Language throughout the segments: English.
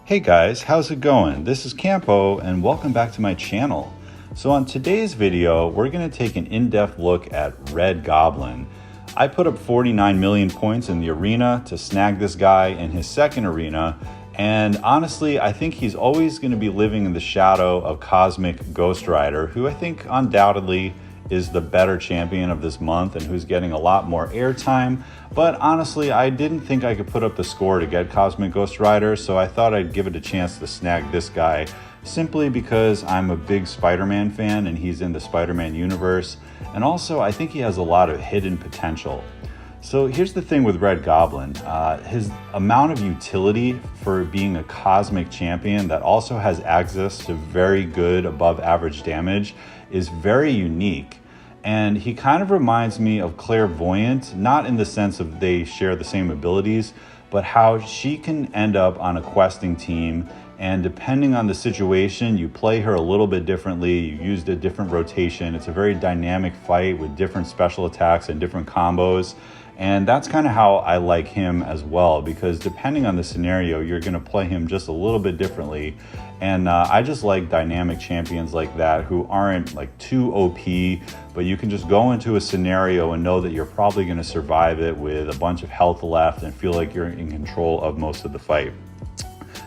Hey guys, how's it going? This is Campo and welcome back to my channel. So on today's video, we're going to take an in-depth look at Red Goblin. I put up 49 million points in the arena to snag this guy in his second arena, and honestly, I think he's always going to be living in the shadow of Cosmic Ghost Rider, who I think undoubtedly is the better champion of this month and who's getting a lot more airtime. But honestly, I didn't think I could put up the score to get Cosmic Ghost Rider, so I thought I'd give it a chance to snag this guy simply because I'm a big Spider-Man fan and he's in the Spider-Man universe. And also, I think he has a lot of hidden potential. So here's the thing with Red Goblin. His amount of utility for being a cosmic champion that also has access to very good above average damage is very unique. And he kind of reminds me of Clairvoyant, not in the sense of they share the same abilities, but how she can end up on a questing team, and depending on the situation, you play her a little bit differently, you used a different rotation. It's a very dynamic fight with different special attacks and different combos. And that's kind of how I like him as well, because depending on the scenario, you're going to play him just a little bit differently. And I just like dynamic champions like that who aren't like too OP, but you can just go into a scenario and know that you're probably going to survive it with a bunch of health left and feel like you're in control of most of the fight.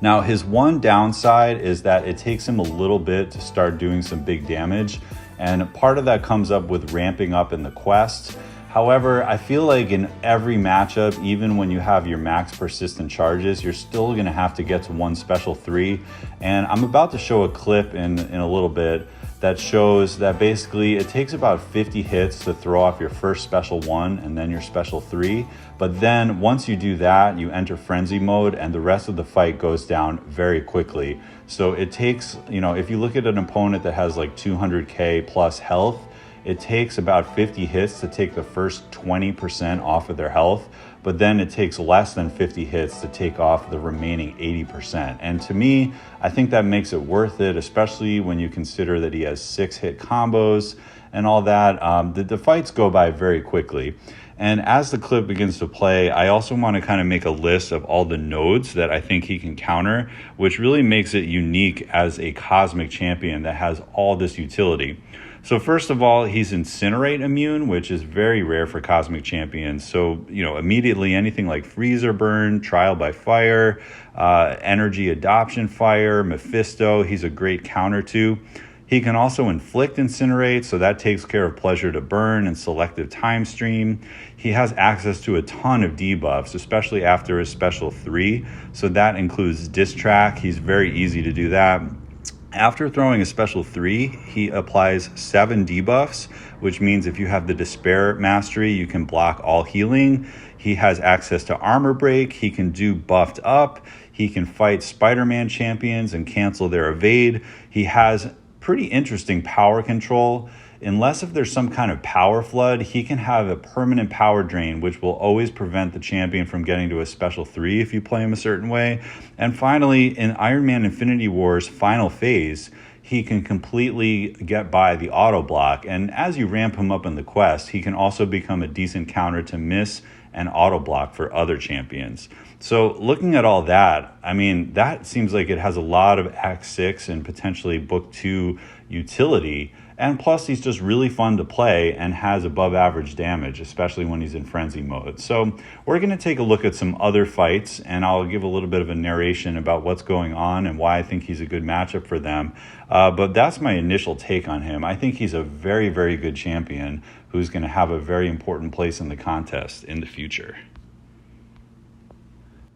Now, his one downside is that it takes him a little bit to start doing some big damage, and part of that comes up with ramping up in the quest. However, I feel like in every matchup, even when you have your max persistent charges, you're still going to have to get to one special 3. And I'm about to show a clip in a little bit that shows that basically it takes about 50 hits to throw off your first special 1 and then your special 3. But then once you do that, you enter frenzy mode and the rest of the fight goes down very quickly. So it takes, if you look at an opponent that has like 200k plus health, it takes about 50 hits to take the first 20% off of their health, but then it takes less than 50 hits to take off the remaining 80%. And to me, I think that makes it worth it, especially when you consider that he has 6-hit combos and all that. The fights go by very quickly. And as the clip begins to play, I also want to kind of make a list of all the nodes that I think he can counter, which really makes it unique as a cosmic champion that has all this utility. So first of all, he's Incinerate immune, which is very rare for cosmic champions. So, immediately anything like Freezerburn, Trial by Fire, Energy Adoption Fire, Mephisto, he's a great counter to. He can also inflict Incinerate, so that takes care of Pleasure to Burn and Selective Time Stream. He has access to a ton of debuffs, especially after his special 3. So that includes Diss Track. He's very easy to do that. After throwing a special 3, he applies 7 debuffs, which means if you have the Despair Mastery, you can block all healing. He has access to Armor Break. He can do Buffed Up. He can fight Spider-Man champions and cancel their evade. He has pretty interesting power control. Unless if there's some kind of power flood, he can have a permanent power drain, which will always prevent the champion from getting to a special 3 if you play him a certain way. And finally, in Iron Man Infinity War's final phase, he can completely get by the Autoblock. And as you ramp him up in the quest, he can also become a decent counter to miss and Autoblock for other champions. So looking at all that, that seems like it has a lot of Act 6 and potentially Book 2 utility. And plus, he's just really fun to play and has above average damage, especially when he's in frenzy mode. So we're going to take a look at some other fights, and I'll give a little bit of a narration about what's going on and why I think he's a good matchup for them. But that's my initial take on him. I think he's a very, very good champion who's going to have a very important place in the contest in the future.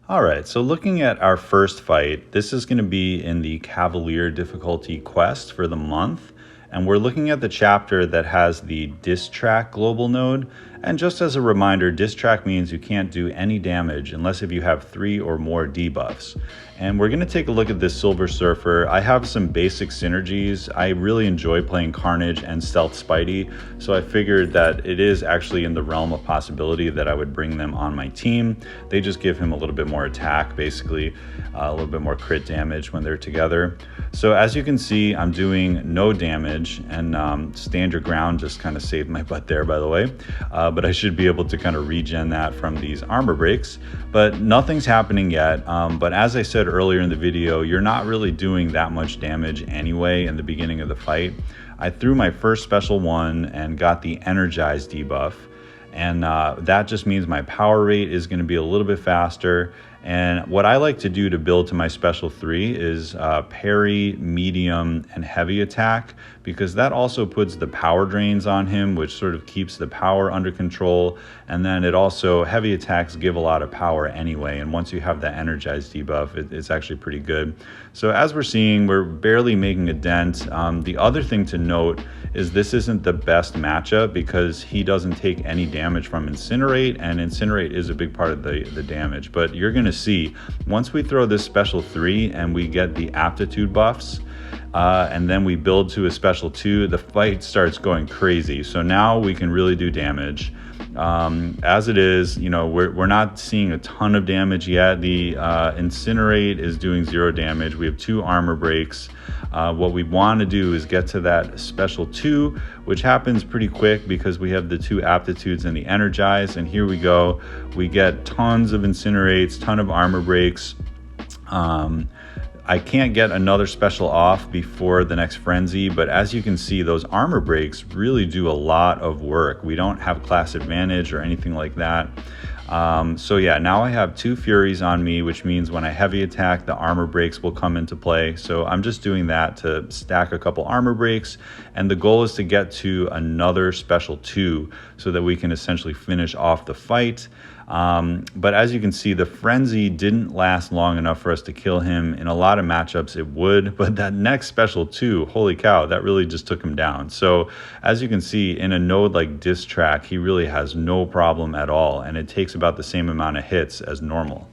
All right, so looking at our first fight, this is going to be in the Cavalier difficulty quest for the month. And we're looking at the chapter that has the Diss Track global node. And just as a reminder, Diss Track means you can't do any damage unless if you have 3 or more debuffs. And we're going to take a look at this Silver Surfer. I have some basic synergies. I really enjoy playing Carnage and Stealth Spidey, so I figured that it is actually in the realm of possibility that I would bring them on my team. They just give him a little bit more attack, basically, a little bit more crit damage when they're together. So as you can see, I'm doing no damage, and Stand Your Ground just kind of saved my butt there, by the way. but I should be able to kind of regen that from these armor breaks. But nothing's happening yet. But as I said earlier in the video, you're not really doing that much damage anyway in the beginning of the fight. I threw my first special one and got the energized debuff. And that just means my power rate is going to be a little bit faster. And what I like to do to build to my special 3 is parry, medium, and heavy attack, because that also puts the power drains on him, which sort of keeps the power under control. And then it also, heavy attacks give a lot of power anyway. And once you have that energized debuff, it's actually pretty good. So as we're seeing, we're barely making a dent. The other thing to note is this isn't the best matchup because he doesn't take any damage from Incinerate, and Incinerate is a big part of the damage. But you're going to see once we throw this special 3 and we get the aptitude buffs, and then we build to a special 2, the fight starts going crazy. So now we can really do damage. As it is, you know, we're not seeing a ton of damage yet. The Incinerate is doing 0 damage. We have 2 armor breaks. What we want to do is get to that special 2, which happens pretty quick because we have the 2 aptitudes and the energize. And here we go. We get tons of Incinerates, ton of armor breaks. I can't get another special off before the next frenzy, but as you can see, those armor breaks really do a lot of work. We don't have class advantage or anything like that. So yeah, now I have 2 furies on me, which means when I heavy attack, the armor breaks will come into play. So I'm just doing that to stack a couple armor breaks, and the goal is to get to another special 2 so that we can essentially finish off the fight. But as you can see, the frenzy didn't last long enough for us to kill him. In a lot of matchups it would, but that next special 2, holy cow, that really just took him down. So as you can see, in a node like Diss Track, he really has no problem at all, and it takes about the same amount of hits as normal.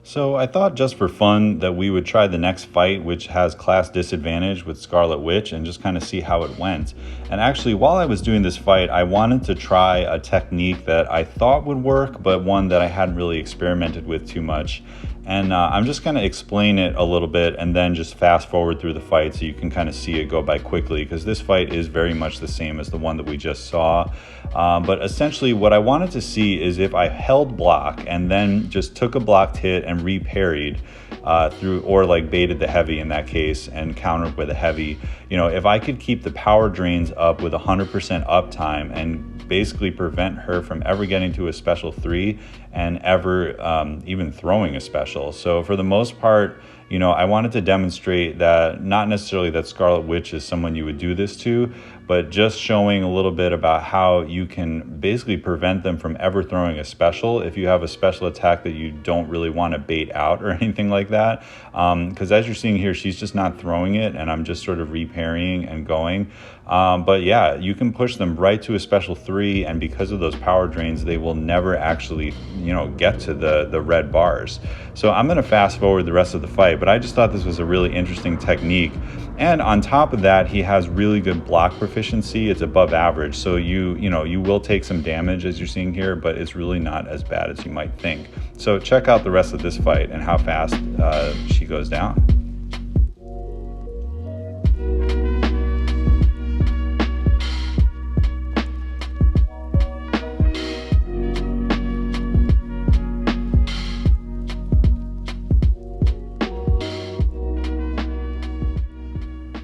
So I thought just for fun that we would try the next fight, which has class disadvantage with Scarlet Witch, and just kind of see how it went. And actually, while I was doing this fight, I wanted to try a technique that I thought would work, but one that I hadn't really experimented with too much. And I'm just going to explain it a little bit and then just fast forward through the fight so you can kind of see it go by quickly, because this fight is very much the same as the one that we just saw. But essentially what I wanted to see is if I held block and then just took a blocked hit and re-parried through, or like baited the heavy in that case and countered with a heavy, you know, if I could keep the power drains up with 100% uptime and basically prevent her from ever getting to a special 3 and ever even throwing a special. So for the most part, you know, I wanted to demonstrate that not necessarily that Scarlet Witch is someone you would do this to, but just showing a little bit about how you can basically prevent them from ever throwing a special if you have a special attack that you don't really want to bait out or anything like that. Because as you're seeing here, she's just not throwing it, and I'm just sort of re-parrying and going. But yeah, you can push them right to a special 3, and because of those power drains, they will never actually, you know, get to the red bars. So I'm going to fast forward the rest of the fight, but I just thought this was a really interesting technique. And on top of that, he has really good block proficiency. It's above average. So you know, you will take some damage as you're seeing here, but it's really not as bad as you might think. So check out the rest of this fight and how fast she goes down.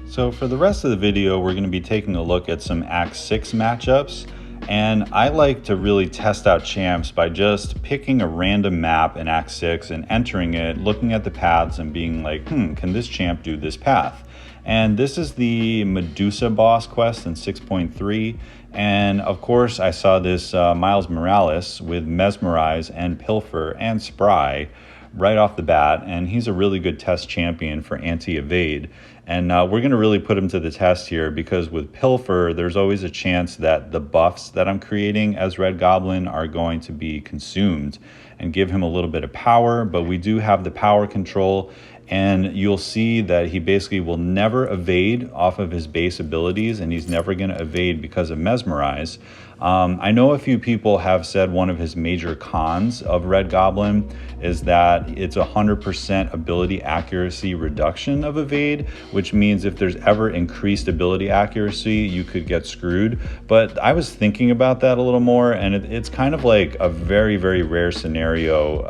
So for the rest of the video, we're going to be taking a look at some Act 6 matchups. And I like to really test out champs by just picking a random map in Act 6 and entering it, looking at the paths and being like, can this champ do this path? And this is the Medusa boss quest in 6.3. And of course, I saw this Miles Morales with Mesmerize and Pilfer and Spry right off the bat, and he's a really good test champion for anti-evade. And we're going to really put him to the test here, because with Pilfer, there's always a chance that the buffs that I'm creating as Red Goblin are going to be consumed and give him a little bit of power, but we do have the power control, and you'll see that he basically will never evade off of his base abilities, and he's never going to evade because of Mesmerize. I know a few people have said one of his major cons of Red Goblin is that it's 100% ability accuracy reduction of evade, which means if there's ever increased ability accuracy, you could get screwed. But I was thinking about that a little more, and it's kind of like a very, very rare scenario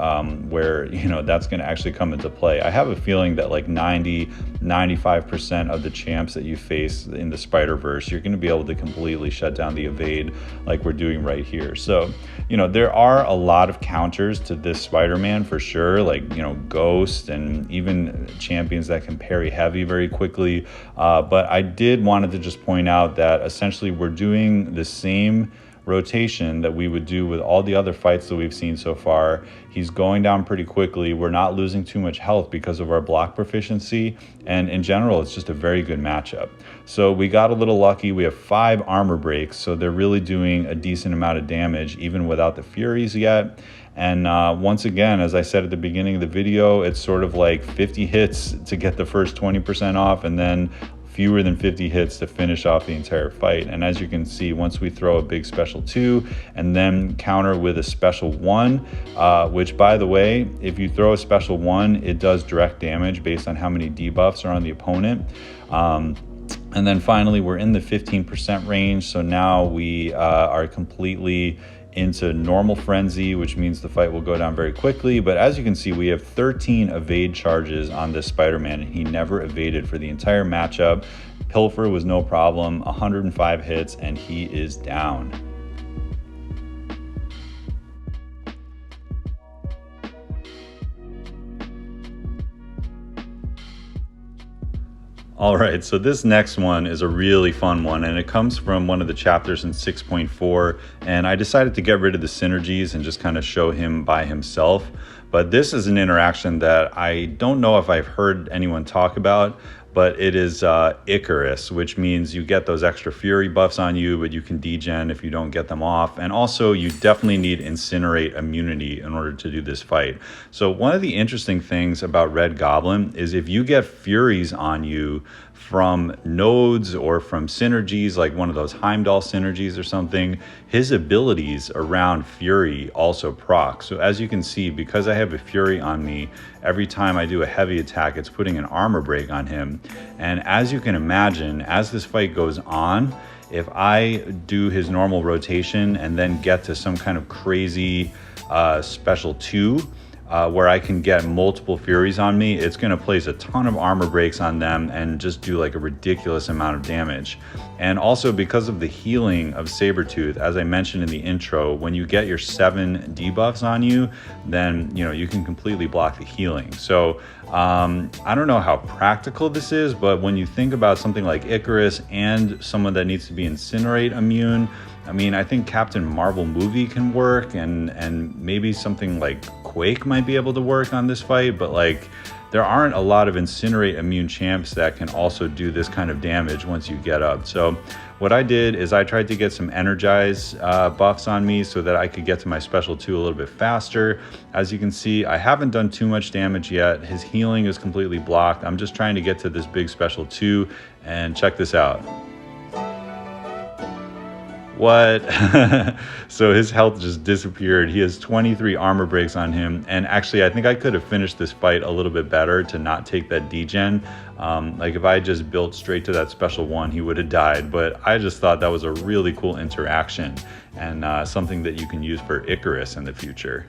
where, you know, that's going to actually come into play. I have a feeling that like 95% of the champs that you face in the Spider-Verse, you're going to be able to completely shut down the evade like we're doing right here. So, you know, there are a lot of counters to this Spider-Man for sure, like, you know, Ghost and even champions that can parry heavy very quickly. But I wanted to just point out that essentially we're doing the same rotation that we would do with all the other fights that we've seen so far. He's going down pretty quickly. We're not losing too much health because of our block proficiency, and in general it's just a very good matchup. So we got a little lucky. We have 5 armor breaks, so they're really doing a decent amount of damage even without the Furies yet. And once again, as I said at the beginning of the video, it's sort of like 50 hits to get the first 20% off, and then fewer than 50 hits to finish off the entire fight. And as you can see, once we throw a big special 2 and then counter with a special 1, which by the way, if you throw a special 1, it does direct damage based on how many debuffs are on the opponent. And then finally, we're in the 15% range. So now we are completely into normal frenzy, which means the fight will go down very quickly. But as you can see, we have 13 evade charges on this Spider-Man, and he never evaded for the entire matchup. Pilfer was no problem, 105 hits, and he is down. All right, so this next one is a really fun one, and it comes from one of the chapters in 6.4, and I decided to get rid of the synergies and just kind of show him by himself. But this is an interaction that I don't know if I've heard anyone talk about, but it is Icarus, which means you get those extra Fury buffs on you, but you can degen if you don't get them off. And also you definitely need Incinerate immunity in order to do this fight. So one of the interesting things about Red Goblin is if you get Furies on you from nodes or from synergies, like one of those Heimdall synergies or something, his abilities around Fury also proc. So as you can see, because I have a Fury on me, every time I do a heavy attack, it's putting an armor break on him. And as you can imagine, as this fight goes on, if I do his normal rotation and then get to some kind of crazy special 2, where I can get multiple Furies on me, it's going to place a ton of armor breaks on them and just do like a ridiculous amount of damage. And also because of the healing of Sabretooth, as I mentioned in the intro, when you get your 7 debuffs on you, then you can completely block the healing. So I don't know how practical this is, but when you think about something like Icarus and someone that needs to be Incinerate immune, I mean, I think Captain Marvel movie can work, and maybe something like Quake might be able to work on this fight, but like there aren't a lot of Incinerate immune champs that can also do this kind of damage once you get up. So what I did is I tried to get some Energize buffs on me so that I could get to my special 2 a little bit faster. As you can see, I haven't done too much damage yet. His healing is completely blocked. I'm just trying to get to this big special 2, and check this out. What? So his health just disappeared. He has 23 armor breaks on him, and actually I think I could have finished this fight a little bit better to not take that degen. Like if I just built straight to that special 1, he would have died. But I just thought that was a really cool interaction, and something that you can use for Icarus in the future.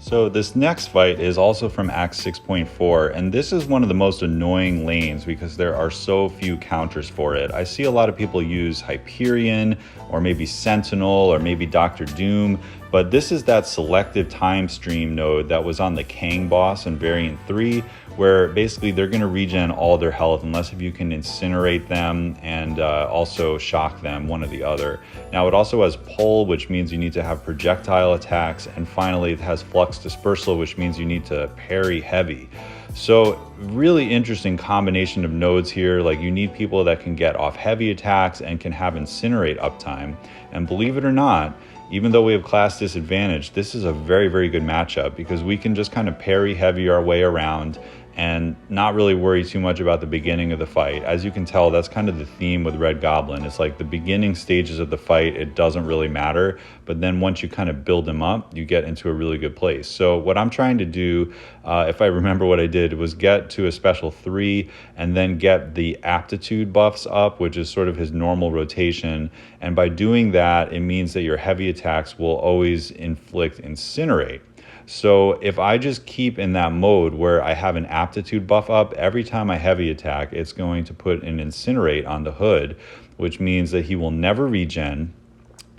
So this next fight is also from Act 6.4, and this is one of the most annoying lanes because there are so few counters for it. I see a lot of people use Hyperion, or maybe Sentinel, or maybe Dr. Doom, but this is that selective time stream node that was on the Kang boss in Variant 3, where basically they're going to regen all their health unless if you can incinerate them and also shock them, one or the other. Now it also has pull, which means you need to have projectile attacks, and finally it has flux dispersal, which means you need to parry heavy. So really interesting combination of nodes here. Like you need people that can get off heavy attacks and can have incinerate uptime. And believe it or not, even though we have class disadvantage, this is a very, very good matchup because we can just kind of parry heavy our way around, and not really worry too much about the beginning of the fight. As you can tell, that's kind of the theme with Red Goblin. It's like the beginning stages of the fight, it doesn't really matter, but then once you kind of build him up, you get into a really good place. So what I'm trying to do, if I remember what I did, was get to a special 3 and then get the aptitude buffs up, which is sort of his normal rotation. And by doing that, it means that your heavy attacks will always inflict Incinerate. So if I just keep in that mode where I have an aptitude buff up, every time I heavy attack, it's going to put an Incinerate on the hood, which means that he will never regen,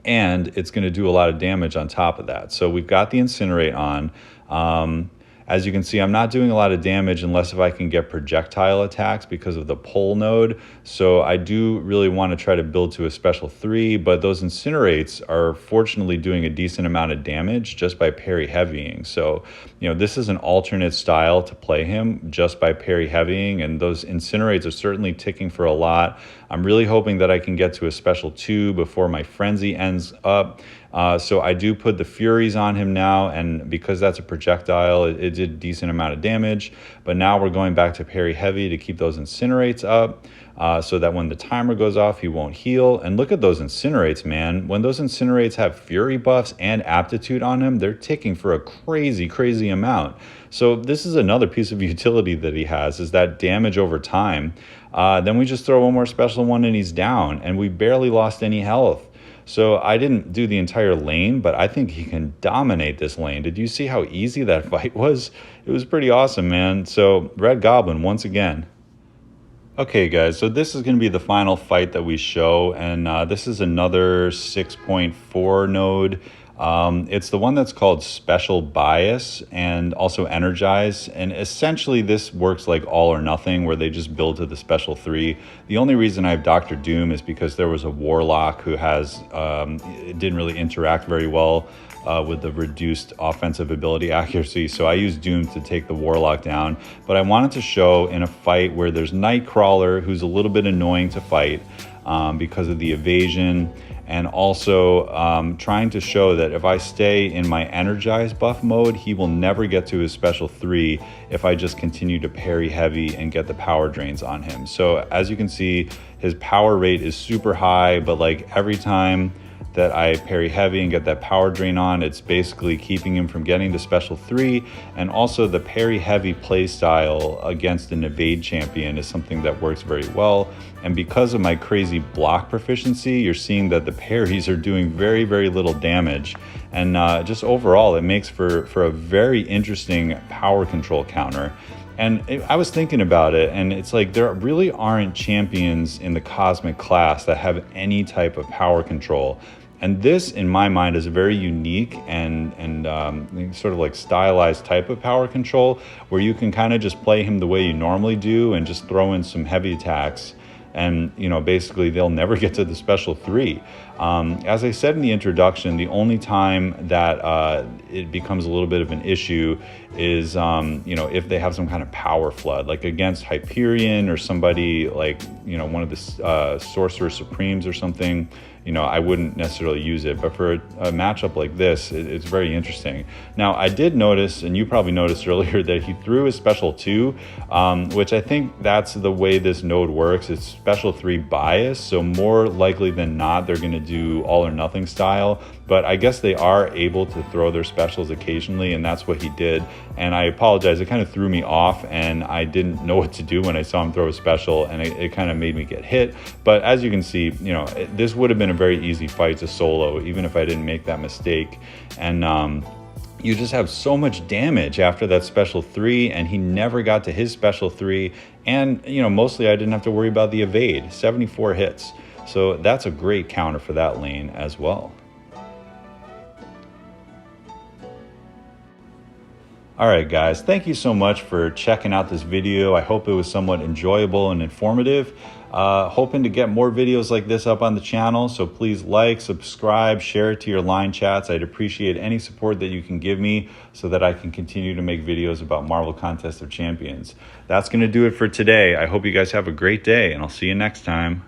and it's going to do a lot of damage on top of that. So we've got the Incinerate on. As you can see, I'm not doing a lot of damage unless if I can get projectile attacks because of the pull node. So I do really want to try to build to a special 3, but those Incinerates are fortunately doing a decent amount of damage just by parry heavying. So, you know, this is an alternate style to play him just by parry heavying, and those Incinerates are certainly ticking for a lot. I'm really hoping that I can get to a special 2 before my frenzy ends up. So I do put the Furies on him now, and because that's a projectile, it did a decent amount of damage. But now we're going back to parry heavy to keep those Incinerates up, so that when the timer goes off, he won't heal. And look at those Incinerates, man. When those Incinerates have Fury buffs and aptitude on him, they're ticking for a crazy, crazy amount. So this is another piece of utility that he has, is that damage over time. Then we just throw one more special one and he's down, and we barely lost any health. So I didn't do the entire lane, but I think he can dominate this lane. Did you see how easy that fight was? It was pretty awesome, man. So Red Goblin once again. Okay, guys, so this is going to be the final fight that we show, and this is another 6.4 node. It's the one that's called Special Bias and also Energize, and essentially this works like all or nothing, where they just build to the special 3. The only reason I have Dr. Doom is because there was a Warlock who has it didn't really interact very well with the reduced offensive ability accuracy, so I used Doom to take the Warlock down. But I wanted to show in a fight where there's Nightcrawler, who's a little bit annoying to fight because of the evasion, and also trying to show that if I stay in my Energize buff mode, he will never get to his special 3 if I just continue to parry heavy and get the power drains on him. So as you can see, his power rate is super high, but like every time that I parry heavy and get that power drain on, it's basically keeping him from getting to special 3. And also the parry heavy play style against an evade champion is something that works very well. And because of my crazy block proficiency, you're seeing that the parries are doing very, very little damage. And just overall, it makes for a very interesting power control counter. And I was thinking about it, and it's like there really aren't champions in the Cosmic class that have any type of power control. And this, in my mind, is a very unique and sort of like stylized type of power control, where you can kind of just play him the way you normally do and just throw in some heavy attacks. And, you know, basically they'll never get to the special 3. As I said in the introduction, the only time that it becomes a little bit of an issue is, you know, if they have some kind of power flood, like against Hyperion or somebody like, you know, one of the Sorcerer Supremes or something. You know, I wouldn't necessarily use it, but for a matchup like this, it's very interesting. Now, I did notice, and you probably noticed earlier, that he threw his special 2, which I think that's the way this node works. It's special 3 bias, so more likely than not, they're going to do all or nothing style. But I guess they are able to throw their specials occasionally, and that's what he did. And I apologize, it kind of threw me off, and I didn't know what to do when I saw him throw a special, and it kind of made me get hit. But as you can see, you know, this would have been a very easy fight to solo, even if I didn't make that mistake. And you just have so much damage after that special 3, and he never got to his special 3. And, you know, mostly I didn't have to worry about the evade, 74 hits. So that's a great counter for that lane as well. All right, guys, thank you so much for checking out this video. I hope it was somewhat enjoyable and informative. Hoping to get more videos like this up on the channel, so please like, subscribe, share it to your line chats. I'd appreciate any support that you can give me so that I can continue to make videos about Marvel Contest of Champions. That's going to do it for today. I hope you guys have a great day, and I'll see you next time.